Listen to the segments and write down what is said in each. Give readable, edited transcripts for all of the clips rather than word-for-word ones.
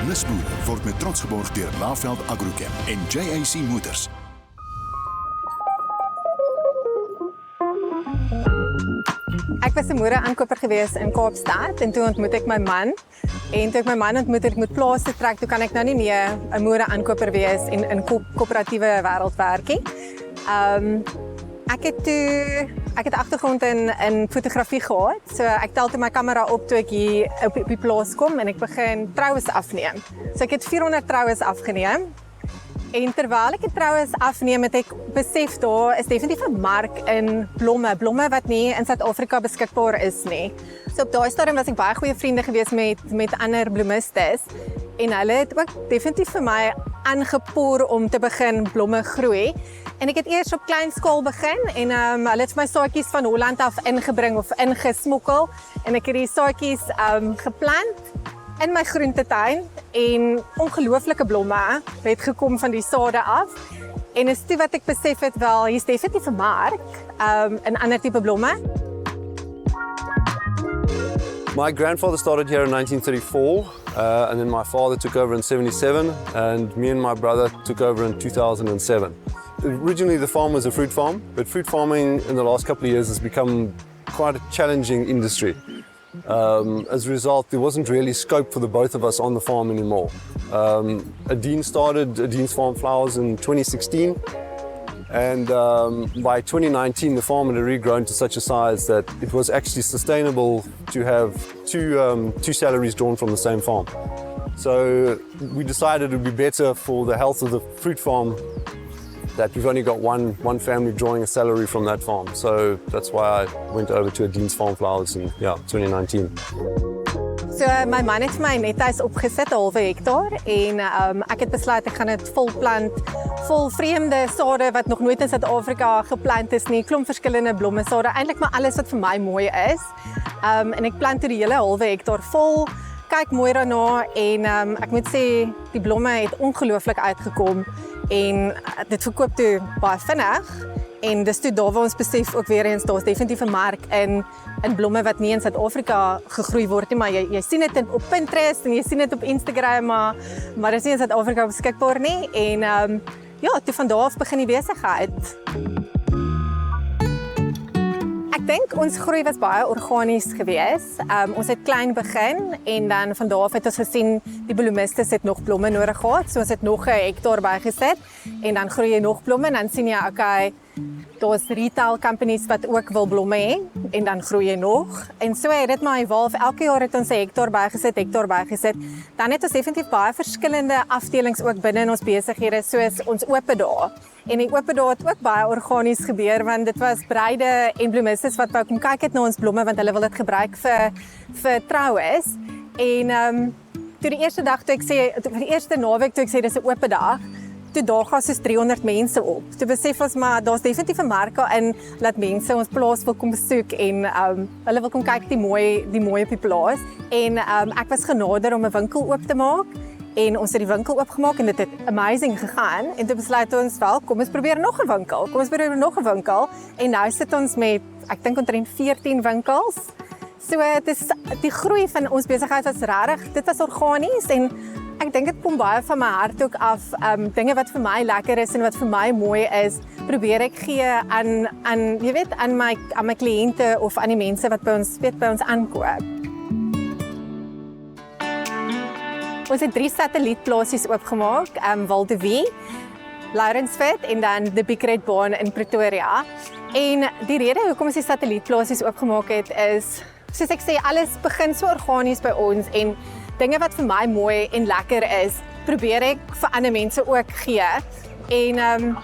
Lusboere word met trots geborg deur Laveld Agrochem en JAC Motors. Ek was 'n moere-aankoper gewees in Kaapstad en toe ontmoet ek my man. En toe ek my man ontmoet het, ek moet plaas toe trek, toe kan ek nou nie meer 'n moere-aankoper wees en in koöperatiewe wêreld werk nie. Ek het agtergrond in fotografie gehad. So ek tel toe my kamera op toe ek hier op die plaas kom en ek begin troues afneem. So ek het 400 troues afgeneem. En terwyl ek die troues afneem, het ek besef daar is definitief 'n mark in blomme wat nie in Suid-Afrika beskikbaar is nie. So op daai stadium was ek baie goeie vriende gewees met ander bloemistes en hulle het ook definitief vir my aangepoor om te begin blomme groei. En ek het eers op klein skaal begin en hulle het vir my saadjies van Holland af ingebring of ingesmokkel en ek het die saadjies geplant in my groentetuin en ongelooflike blomme het gekom van die sade af. En is toe wat ek besef het wel, hier's definitief 'n mark in ander tipe blomme. My grandfather started here in 1934, and then my father took over in 77, and me and my brother took over in 2007. Originally the farm was a fruit farm, but fruit farming in the last couple of years has become quite a challenging industry. As a result, there wasn't really scope for the both of us on the farm anymore. Adine started Adine's Farm Flowers in 2016, and by 2019 the farm had already grown to such a size that it was actually sustainable to have two salaries drawn from the same farm. So we decided it would be better for the health of the fruit farm that we've only got one family drawing a salary from that farm. So that's why I went over to Adine's Farm Flowers in 2019. So my man het my nethuis opgesit, 'n halwe hektaar en ek het besluit ek gaan dit vol plant, vol vreemde sade wat nog nooit in Suid-Afrika geplant is nie, klomp verskillende blomme sade, eintlik maar alles wat vir my mooi is. En ek plant toe die hele halwe hektaar vol, kyk mooi daarna en ek moet sê die blomme het ongelooflik uitgekom en dit verkoop toe baie vinnig. En dis toe daar waar ons besef ook weer eens, daar's definitief 'n mark in blomme wat nie in Suid-Afrika gegroei word nie, maar jy sien dit op Pinterest en jy sien dit op Instagram, maar dis nie in Suid-Afrika beskikbaar nie. En toe van daar af begin die besigheid. Ek dink ons groei was baie organies gewees. Ons het klein begin en dan van daar af het ons gesien die bloemistes het nog blomme nodig gehad, so ons het nog 'n hektaar bygesit en dan groei jy nog blomme en dan sien jy okay, daar's retail companies wat ook wil blomme hê en dan groei jy nog. En so het dit maar evolve. Elke jaar het ons 'n hektaar bygesit. Dan het ons definitief baie verskillende afdelings ook binne in ons besighede, soos ons oop dae. En die oop dae het ook baie organies gebeur want dit was bruide en bloemistes wat wou kom kyk het na ons blomme want hulle wil dit gebruik vir troues. En toe die eerste dag toe ek sê, vir die eerste naweek toe ek sê dis 'n oop dag, toe daar gaan soos 300 mense op. Toe besef ons maar daar's definitief 'n mark in dat mense ons plaas wil kom besoek en hulle wil kom kyk die mooi op die plaas. En ek was genader om 'n winkel oop te maak en ons het die winkel oopgemaak en dit het amazing gegaan en toe besluit ons wel, kom ons probeer nog 'n winkel. En nou sit ons met ek dink omtrent 14 winkels. So die groei van ons besigheid was regtig, dit was organies en ek dink dit kom baie van my hart ook af, dinge wat vir my lekker is en wat vir my mooi is, probeer ek gee aan jy weet, aan my kliënte of aan die mense wat by ons aankoop. Ons het 3 satellietplasies oopgemaak, Waldevie, Lawrenceford en dan die Big Red Barn in Pretoria. En die rede hoekom ons die satellietplasies oopgemaak het is, soos ek sê, alles begin so organies by ons en dinge wat vir my mooi en lekker is, probeer ek vir ander mense ook gee. En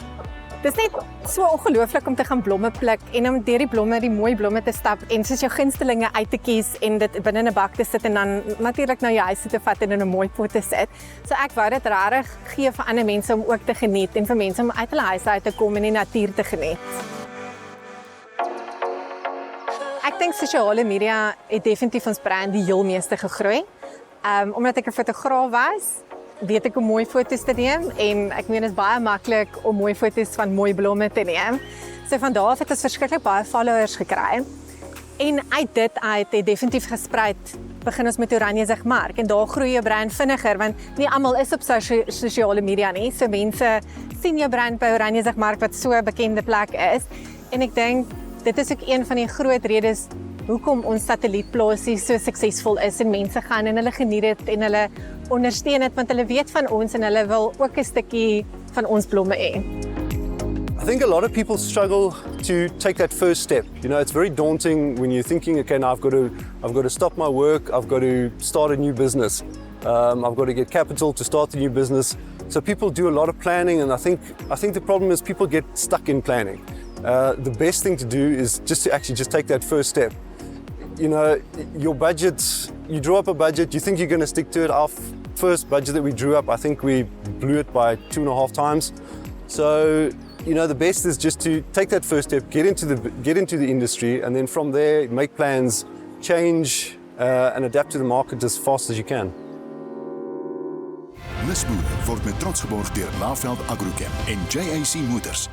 dis net so ongelooflik om te gaan blomme pluk en om deur die blomme, die mooi blomme te stap en soos jou gunstelinge uit te kies en dit binne 'n bak te sit en dan natuurlik na jou huis te vat en in 'n mooi pot te sit. So ek wou dit regtig gee vir ander mense om ook te geniet en vir mense om uit hulle huise uit te kom en die natuur te geniet. Ek dink sosiale media het definitief ons brand die heel meeste gegroei. Omdat ek 'n fotograaf was, weet ek hoe mooi foto's te neem en ek meen dit is baie maklik om mooi foto's van mooi blomme te neem. So van daar af het ons verskriklik baie followers gekry. En uit dit het definitief gespreid begin ons met Oranjezig Mark en daar groei jou brand vinniger want nie almal is op sosiale media nie. So mense sien jou brand by Oranjezig Mark wat so 'n bekende plek is. En ek dink dit is ook een van die groot redes hoekom ons satellietplaasie so suksesvol is en mense gaan en hulle geniet dit en hulle ondersteun dit want hulle weet van ons en hulle wil ook 'n stukkie van ons blomme hê. I think a lot of people struggle to take that first step. You know, it's very daunting when you're thinking, okay, now I've got to stop my work, I've got to start a new business, I've got to get capital to start a new business. So people do a lot of planning, and I think the problem is people get stuck in planning. The best thing to do is just to actually just take that first step. You know, your budget, you draw up a budget, you think you're going to stick to it. Our first budget that we drew up, I think we blew it by 2.5 times. So, you know, the best is just to take that first step, get into the industry, and then from there make plans, change and adapt to the market as fast as you can. Lusboere word met trots geborg deur Laveld Agrochem en JAC Motors.